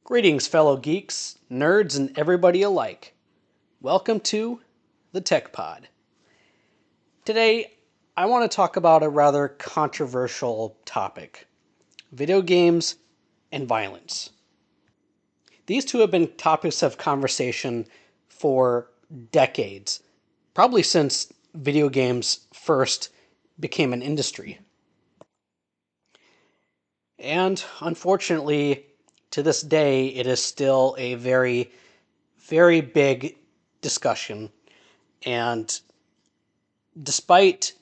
Greetings, fellow geeks, nerds, and everybody alike. Welcome to the Tech Pod. Today, I want to talk about a rather controversial topic: video games and violence. These two have been topics of conversation for decades, probably since video games first became an industry. And unfortunately, to this day, it is still a very, very big discussion. And despite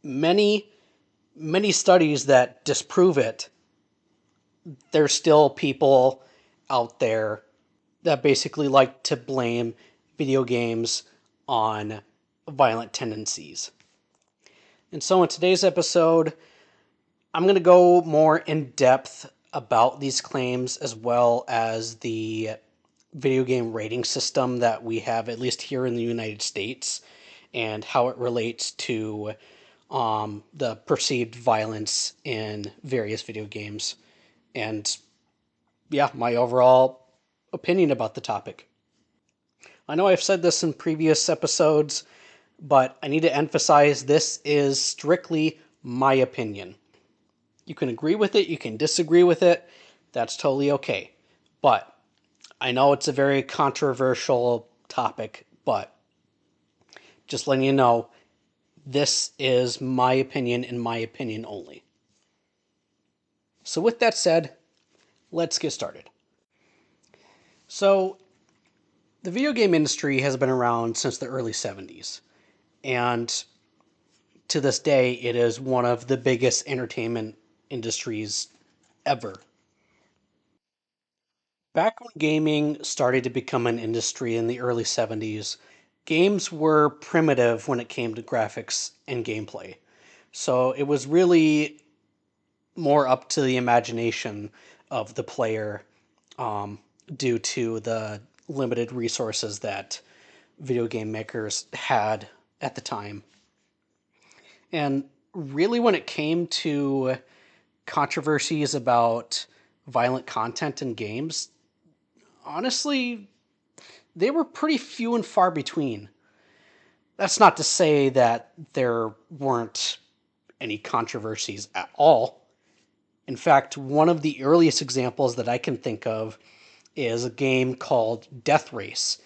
many, many studies that disprove it, there's still people out there that basically like to blame video games on violent tendencies. And so in today's episode, I'm going to go more in depth about these claims as well as the video game rating system that we have, at least here in the United States, and how it relates to the perceived violence in various video games. And yeah, my overall opinion about the topic. I know I've said this in previous episodes, but I need to emphasize this is strictly my opinion. You can agree with it, you can disagree with it, that's totally okay. But I know it's a very controversial topic, but just letting you know, this is my opinion and my opinion only. So with that said, let's get started. So, the video game industry has been around since the early 70s, and to this day, it is one of the biggest entertainment industries ever. Back when gaming started to become an industry in the early 70s, games were primitive when it came to graphics and gameplay. So it was really more up to the imagination of the player due to the limited resources that video game makers had at the time. And really, when it came to controversies about violent content in games, honestly, they were pretty few and far between. That's not to say that there weren't any controversies at all. In fact, one of the earliest examples that I can think of is a game called Death Race.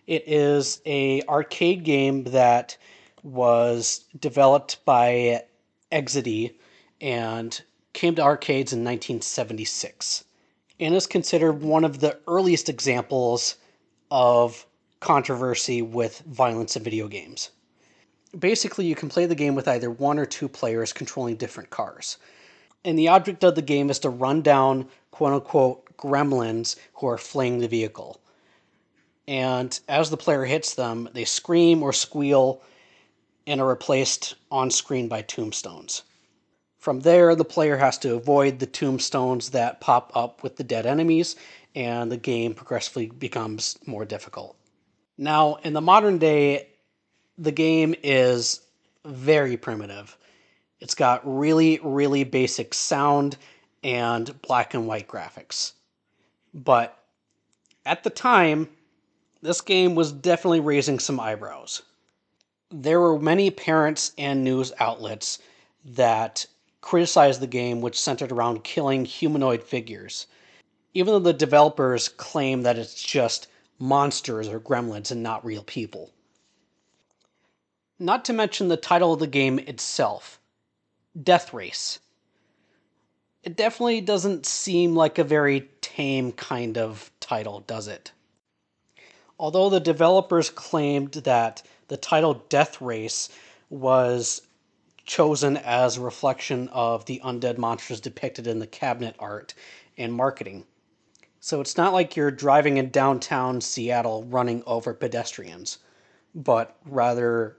It is a arcade game that was developed by Exidy and came to arcades in 1976 and is considered one of the earliest examples of controversy with violence in video games. Basically, you can play the game with either one or two players controlling different cars. And the object of the game is to run down quote unquote gremlins who are fleeing the vehicle. And as the player hits them, they scream or squeal and are replaced on screen by tombstones. From there, the player has to avoid the tombstones that pop up with the dead enemies, and the game progressively becomes more difficult. Now, in the modern day, the game is very primitive. It's got really, really basic sound and black and white graphics. But at the time, this game was definitely raising some eyebrows. There were many parents and news outlets that criticized the game, which centered around killing humanoid figures, even though the developers claim that it's just monsters or gremlins and not real people. Not to mention the title of the game itself, Death Race. It definitely doesn't seem like a very tame kind of title, does it? Although the developers claimed that the title Death Race was chosen as a reflection of the undead monsters depicted in the cabinet art and marketing. So it's not like you're driving in downtown Seattle running over pedestrians, but rather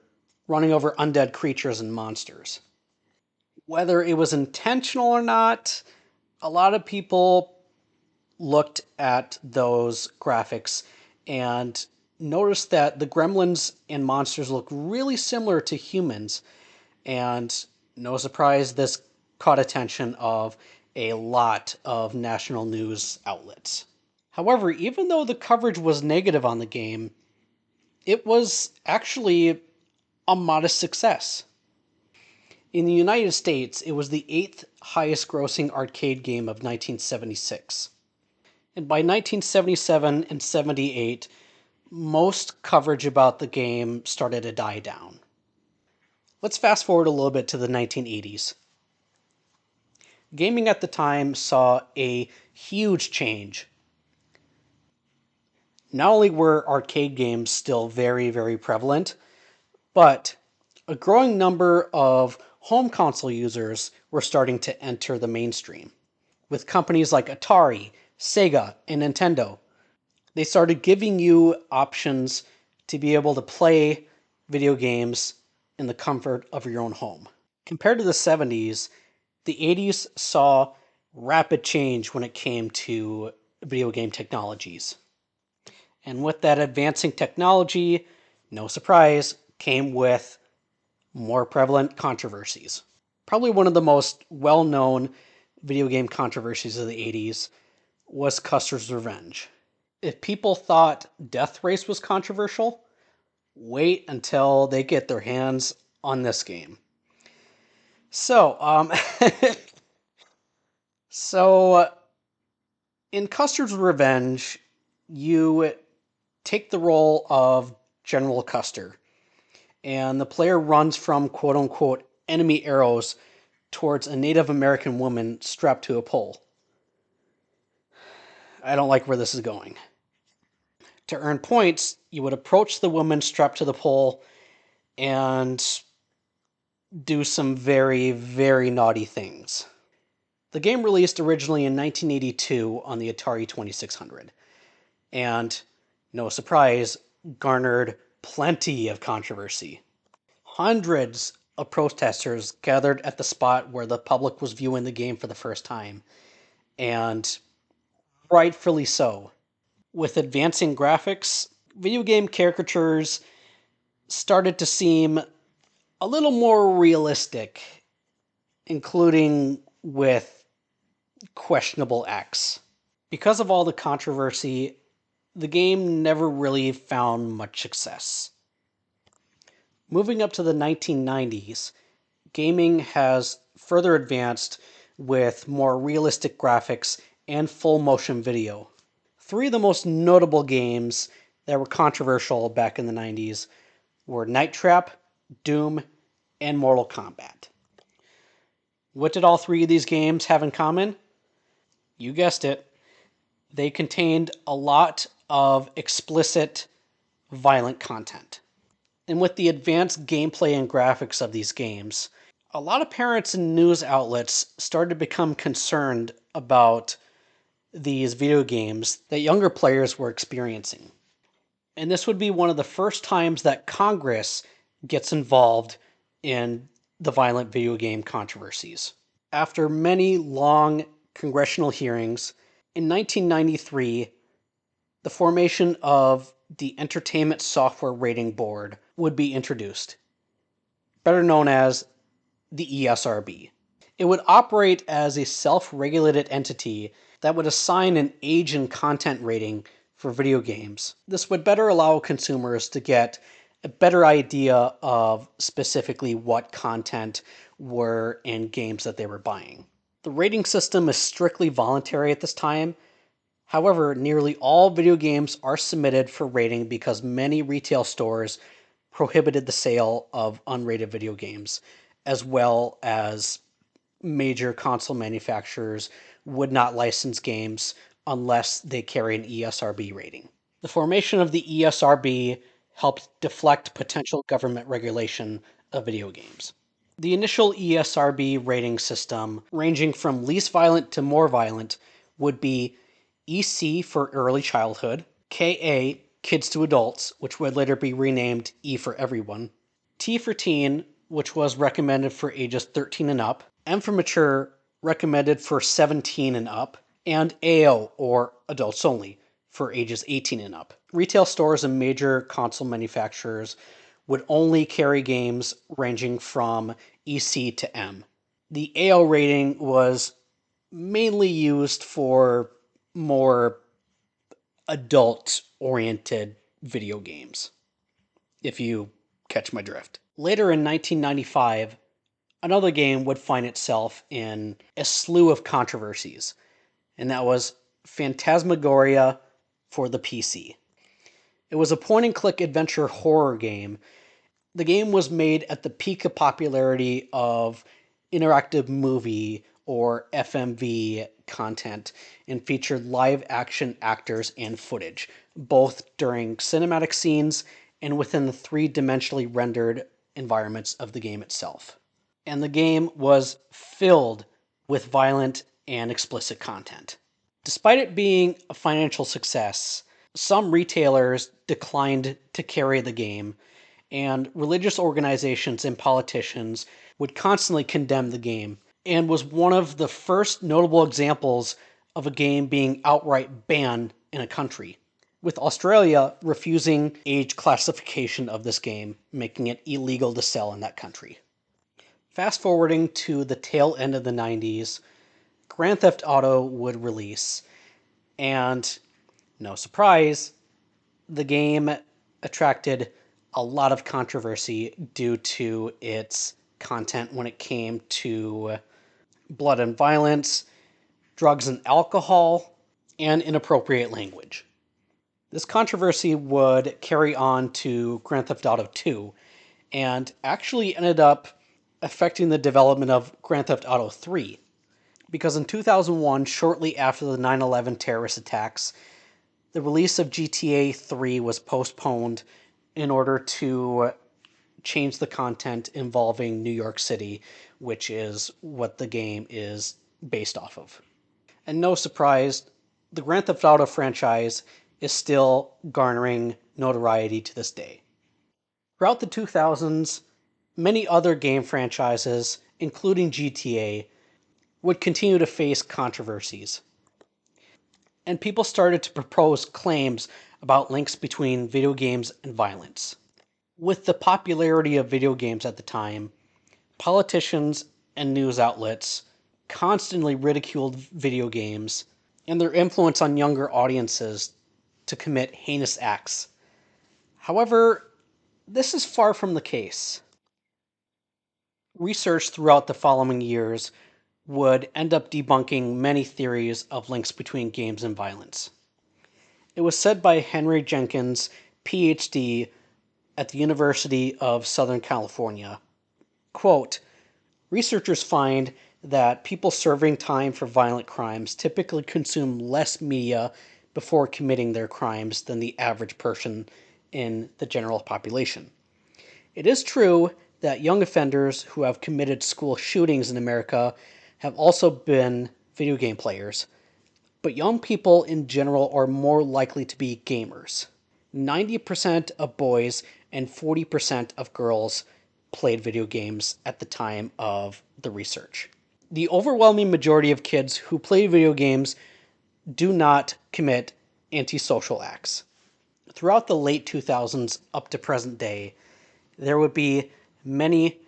running over undead creatures and monsters. Whether it was intentional or not, a lot of people looked at those graphics and noticed that the gremlins and monsters look really similar to humans. And no surprise, this caught attention of a lot of national news outlets. However, even though the coverage was negative on the game, it was actually a modest success. In the United States, it was the eighth highest grossing arcade game of 1976. And by 1977 and 78, most coverage about the game started to die down. Let's fast forward a little bit to the 1980s. Gaming at the time saw a huge change. Not only were arcade games still very, very prevalent, but a growing number of home console users were starting to enter the mainstream. With companies like Atari, Sega, and Nintendo, they started giving you options to be able to play video games in the comfort of your own home. Compared to the 70s, the 80s saw rapid change when it came to video game technologies. And with that advancing technology, no surprise, came with more prevalent controversies. Probably one of the most well known video game controversies of the 80s was Custer's Revenge. If people thought Death Race was controversial, wait until they get their hands on this game. So, so in Custer's Revenge, you take the role of General Custer, and the player runs from quote unquote enemy arrows towards a Native American woman strapped to a pole. I don't like where this is going. To earn points, you would approach the woman strapped to the pole and do some very, very naughty things. The game released originally in 1982 on the Atari 2600, and, no surprise, garnered plenty of controversy. Hundreds of protesters gathered at the spot where the public was viewing the game for the first time, and rightfully so. With advancing graphics, video game caricatures started to seem a little more realistic, including with questionable acts. Because of all the controversy, the game never really found much success. Moving up to the 1990s, gaming has further advanced with more realistic graphics and full motion video. Three of the most notable games that were controversial back in the 90s were Night Trap, Doom, and Mortal Kombat. What did all three of these games have in common? You guessed it. They contained a lot of explicit, violent content. And with the advanced gameplay and graphics of these games, a lot of parents and news outlets started to become concerned about these video games that younger players were experiencing. And this would be one of the first times that Congress gets involved in the violent video game controversies. After many long congressional hearings, in 1993, the formation of the Entertainment Software Rating Board would be introduced, better known as the ESRB. It would operate as a self-regulated entity that would assign an age and content rating for video games. This would better allow consumers to get a better idea of specifically what content were in games that they were buying. The rating system is strictly voluntary at this time. However, nearly all video games are submitted for rating because many retail stores prohibited the sale of unrated video games, as well as major console manufacturers would not license games unless they carry an ESRB rating. The formation of the ESRB helped deflect potential government regulation of video games. The initial ESRB rating system, ranging from least violent to more violent, would be EC for early childhood, KA, kids to adults, which would later be renamed E for everyone, T for teen, which was recommended for ages 13 and up, M for mature, recommended for 17 and up, and AO, or adults only, for ages 18 and up. Retail stores and major console manufacturers would only carry games ranging from EC to M. The AO rating was mainly used for more adult oriented video games, if you catch my drift. Later in 1995, another game would find itself in a slew of controversies, and that was Phantasmagoria for the PC. It was a point and click adventure horror game. The game was made at the peak of popularity of interactive movie or FMV content and featured live action actors and footage, both during cinematic scenes and within the three-dimensionally rendered environments of the game itself. And the game was filled with violent and explicit content. Despite it being a financial success, some retailers declined to carry the game, and religious organizations and politicians would constantly condemn the game, and was one of the first notable examples of a game being outright banned in a country, with Australia refusing age classification of this game, making it illegal to sell in that country. Fast forwarding to the tail end of the 90s, Grand Theft Auto would release, and no surprise, the game attracted a lot of controversy due to its content when it came to blood and violence, drugs and alcohol, and inappropriate language. This controversy would carry on to Grand Theft Auto 2 and actually ended up affecting the development of Grand Theft Auto 3. Because in 2001, shortly after the 9/11 terrorist attacks, the release of GTA 3 was postponed in order to change the content involving New York City, which is what the game is based off of. And no surprise, the Grand Theft Auto franchise is still garnering notoriety to this day. Throughout the 2000s, many other game franchises, including GTA, would continue to face controversies. And people started to propose claims about links between video games and violence. With the popularity of video games at the time, politicians and news outlets constantly ridiculed video games and their influence on younger audiences to commit heinous acts. However, this is far from the case. Research throughout the following years would end up debunking many theories of links between games and violence. It was said by Henry Jenkins, PhD at the University of Southern California, quote, researchers find that people serving time for violent crimes typically consume less media before committing their crimes than the average person in the general population. It is true that young offenders who have committed school shootings in America have also been video game players, but young people in general are more likely to be gamers. 90% of boys and 40% of girls played video games at the time of the research. The overwhelming majority of kids who play video games do not commit antisocial acts. Throughout the late 2000s up to present day, there would be many,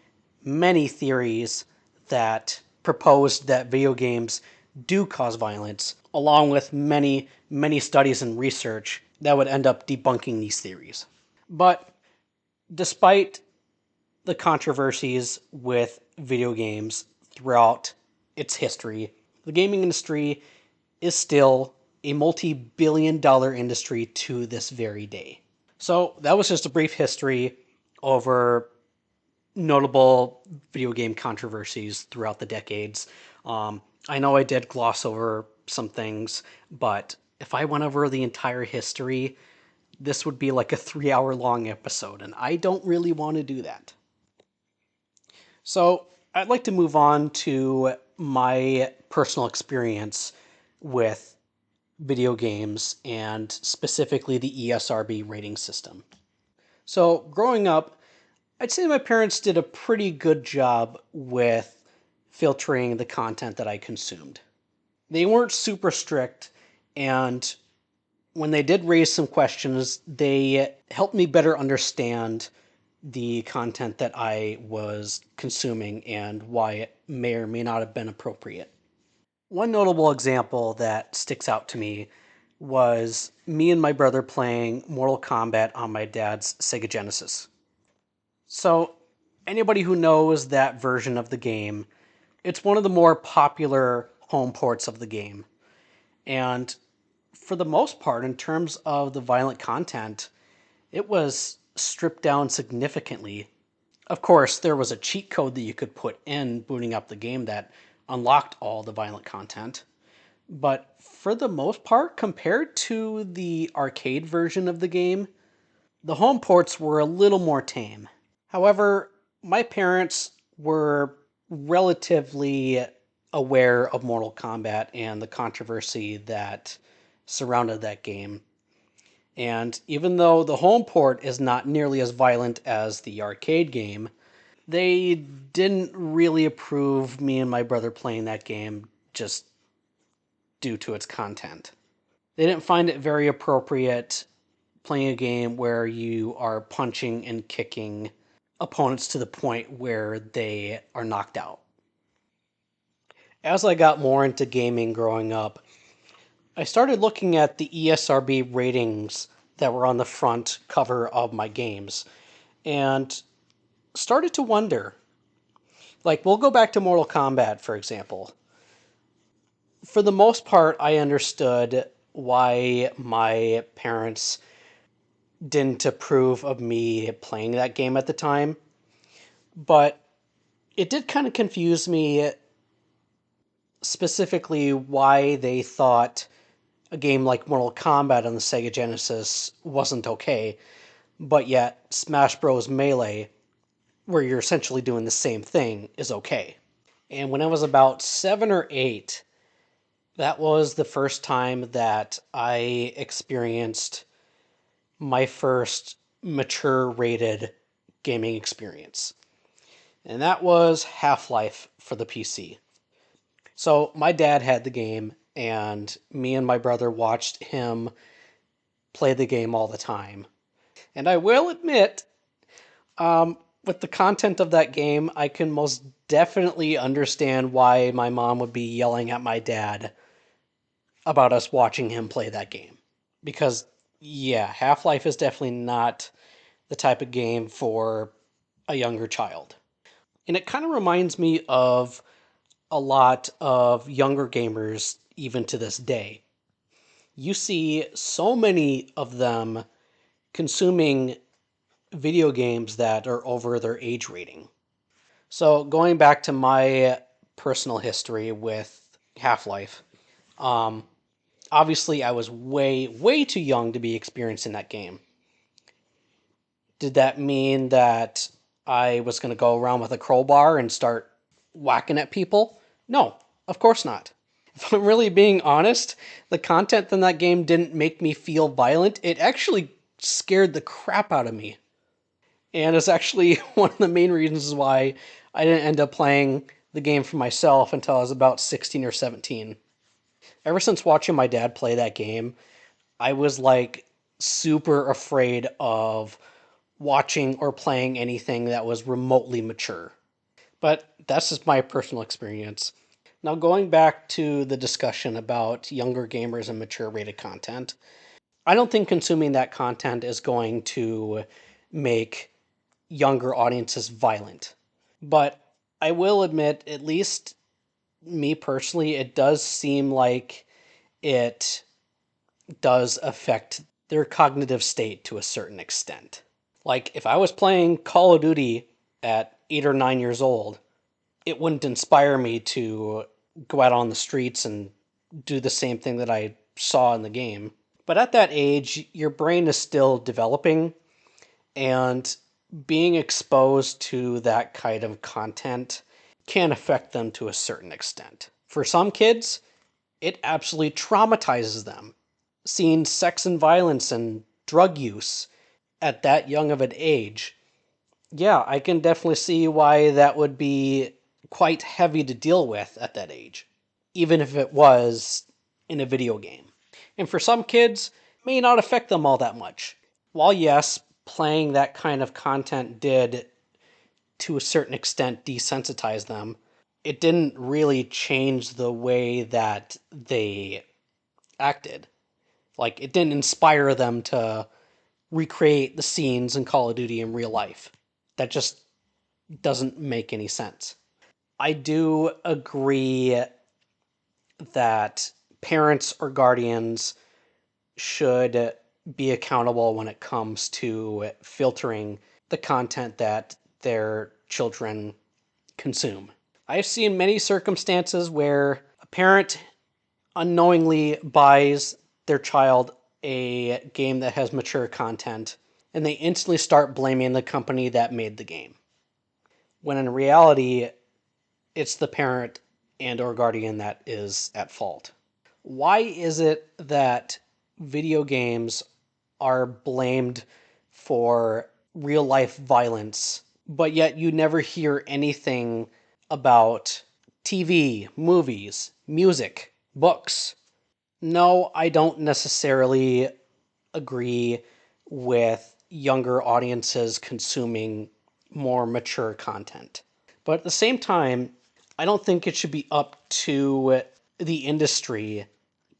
many theories that proposed that video games do cause violence, along with many, many studies and research that would end up debunking these theories. But despite the controversies with video games throughout its history, the gaming industry is still a multi-billion dollar industry to this very day. So that was just a brief history over notable video game controversies throughout the decades. I know I did gloss over some things, but if I went over the entire history, this would be like a 3-hour long episode, and I don't really want to do that. So I'd like to move on to my personal experience with video games and specifically the ESRB rating system. So growing up, I'd say my parents did a pretty good job with filtering the content that I consumed. They weren't super strict, and when they did raise some questions, they helped me better understand the content that I was consuming and why it may or may not have been appropriate. One notable example that sticks out to me was me and my brother playing Mortal Kombat on my dad's Sega Genesis. So, anybody who knows that version of the game, it's one of the more popular home ports of the game. And for the most part, in terms of the violent content, it was stripped down significantly. Of course, there was a cheat code that you could put in booting up the game that unlocked all the violent content. But for the most part, compared to the arcade version of the game, the home ports were a little more tame. However, my parents were relatively aware of Mortal Kombat and the controversy that surrounded that game. And even though the home port is not nearly as violent as the arcade game, they didn't really approve me and my brother playing that game just due to its content. They didn't find it very appropriate playing a game where you are punching and kicking opponents to the point where they are knocked out. As I got more into gaming growing up, I started looking at the ESRB ratings that were on the front cover of my games and started to wonder. Like, we'll go back to Mortal Kombat, for example. For the most part, I understood why my parents didn't approve of me playing that game at the time, but it did kind of confuse me specifically why they thought a game like Mortal Kombat on the Sega Genesis wasn't okay, but yet Smash Bros. Melee, where you're essentially doing the same thing, is okay. And when I was about 7 or 8, that was the first time that I experienced my first mature rated gaming experience. And that was Half-Life for the PC. So my dad had the game, and me and my brother watched him play the game all the time. And I will admit, with the content of that game, I can most definitely understand why my mom would be yelling at my dad about us watching him play that game. Because, yeah, Half Life is definitely not the type of game for a younger child. And it kind of reminds me of a lot of younger gamers, even to this day. You see so many of them consuming video games that are over their age rating. So, going back to my personal history with Half Life, um, obviously I was way, way too young to be experiencing that game. Did that mean that I was going to go around with a crowbar and start whacking at people? No, of course not. If I'm really being honest, the content in that game didn't make me feel violent. It actually scared the crap out of me. And it's actually one of the main reasons why I didn't end up playing the game for myself until I was about 16 or 17. Ever since watching my dad play that game, I was like super afraid of watching or playing anything that was remotely mature. But that's just my personal experience. Now, going back to the discussion about younger gamers and mature rated content, I don't think consuming that content is going to make younger audiences violent. But I will admit, at least me personally, it does seem like it does affect their cognitive state to a certain extent. Like, if I was playing Call of Duty at 8 or 9 years old, it wouldn't inspire me to go out on the streets and do the same thing that I saw in the game. But at that age, your brain is still developing, and being exposed to that kind of content can affect them to a certain extent. For some kids, it absolutely traumatizes them. Seeing sex and violence and drug use at that young of an age, yeah, I can definitely see why that would be quite heavy to deal with at that age, even if it was in a video game. And for some kids, it may not affect them all that much. While yes, playing that kind of content did to a certain extent desensitize them, it didn't really change the way that they acted. Like, it didn't inspire them to recreate the scenes in Call of Duty in real life. That just doesn't make any sense. I do agree that parents or guardians should be accountable when it comes to filtering the content that their children consume. I've seen many circumstances where a parent unknowingly buys their child a game that has mature content and they instantly start blaming the company that made the game. When in reality, it's the parent and or guardian that is at fault. Why is it that video games are blamed for real life violence, but yet you never hear anything about TV, movies, music, books? No, I don't necessarily agree with younger audiences consuming more mature content. But at the same time, I don't think it should be up to the industry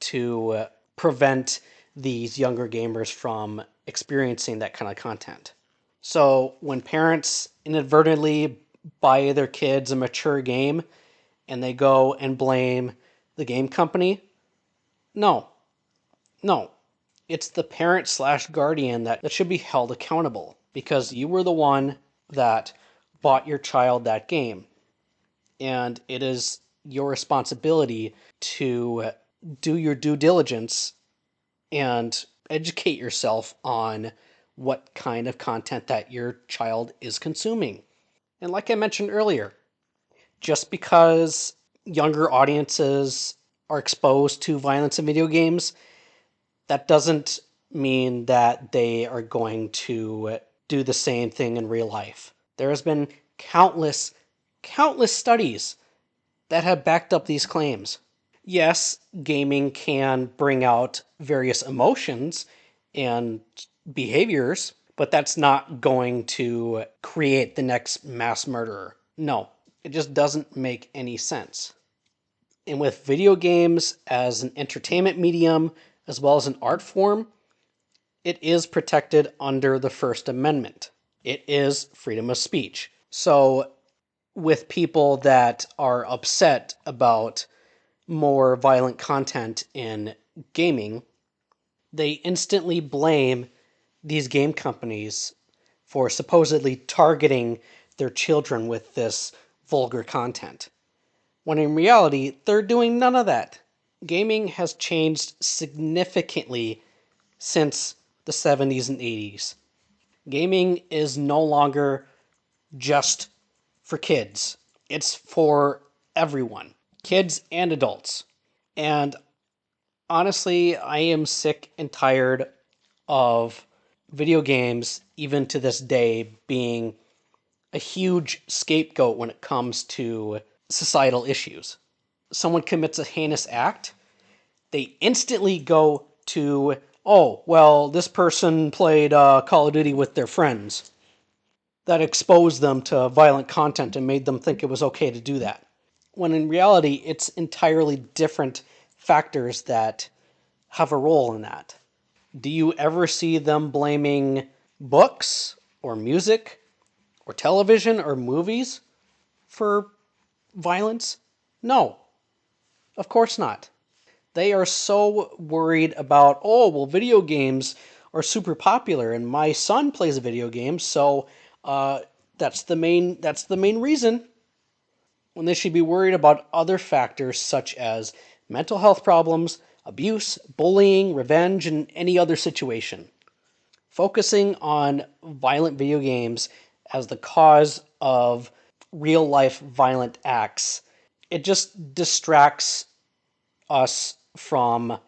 to prevent these younger gamers from experiencing that kind of content. So when parents inadvertently buy their kids a mature game and they go and blame the game company, no, no. It's the parent slash guardian that should be held accountable because you were the one that bought your child that game. And it is your responsibility to do your due diligence and educate yourself on what kind of content that your child is consuming. And like I mentioned earlier, just because younger audiences are exposed to violence in video games, that doesn't mean that they are going to do the same thing in real life. There has been countless studies that have backed up these claims. Yes, gaming can bring out various emotions and behaviors, but that's not going to create the next mass murderer. No, it just doesn't make any sense. And with video games as an entertainment medium as well as an art form, it is protected under the First Amendment. It is freedom of speech. So, with people that are upset about more violent content in gaming, they instantly blame these game companies for supposedly targeting their children with this vulgar content. When in reality, they're doing none of that. Gaming has changed significantly since the 70s and 80s. Gaming is no longer just for kids, it's for everyone, kids and adults. And honestly, I am sick and tired of video games, even to this day, being a huge scapegoat when it comes to societal issues. Someone commits a heinous act, they instantly go to, oh, well, this person played Call of Duty with their friends. That exposed them to violent content and made them think it was okay to do that. When in reality, it's entirely different factors that have a role in that. Do you ever see them blaming books or music or television or movies for violence? No, of course not. They are so worried about, oh, well, video games are super popular and my son plays a video game, so uh, that's the main reason, when they should be worried about other factors such as mental health problems, abuse, bullying, revenge, and any other situation. Focusing on violent video games as the cause of real life violent acts, it just distracts us from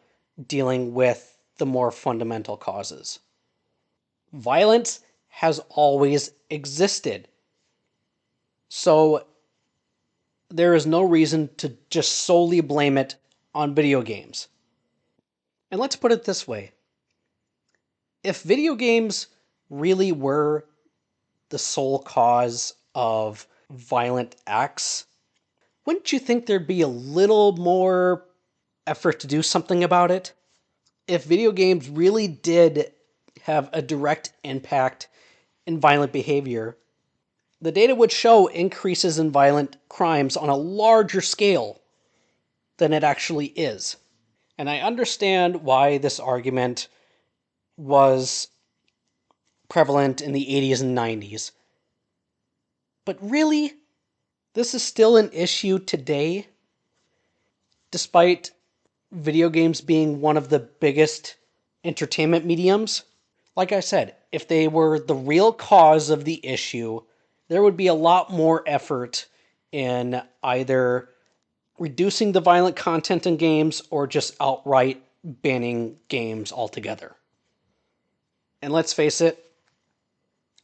dealing with the more fundamental causes. Violence has always existed. So there is no reason to just solely blame it on video games. And let's put it this way, if video games really were the sole cause of violent acts, wouldn't you think there'd be a little more effort to do something about it? if video games really did have a direct impact in violent behavior, the data would show increases in violent crimes on a larger scale than it actually is. And I understand why this argument was prevalent in the 80s and 90s. But really, this is still an issue today, despite video games being one of the biggest entertainment mediums. Like I said, if they were the real cause of the issue, there would be a lot more effort in either reducing the violent content in games or just outright banning games altogether. And let's face it,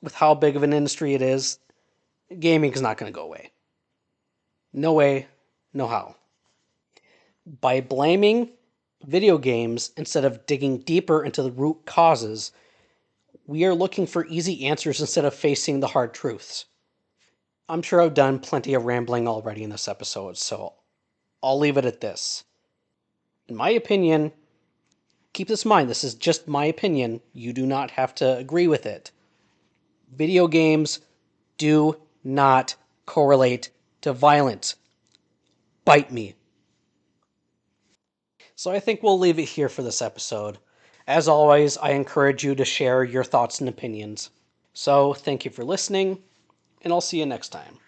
with how big of an industry it is, gaming is not going to go away. No way, no how. By blaming video games instead of digging deeper into the root causes, we are looking for easy answers instead of facing the hard truths. I'm sure I've done plenty of rambling already in this episode, so I'll leave it at this. In my opinion, keep this in mind, this is just my opinion. You do not have to agree with it. Video games do not correlate to violence. Bite me. So I think we'll leave it here for this episode. As always, I encourage you to share your thoughts and opinions. So thank you for listening, and I'll see you next time.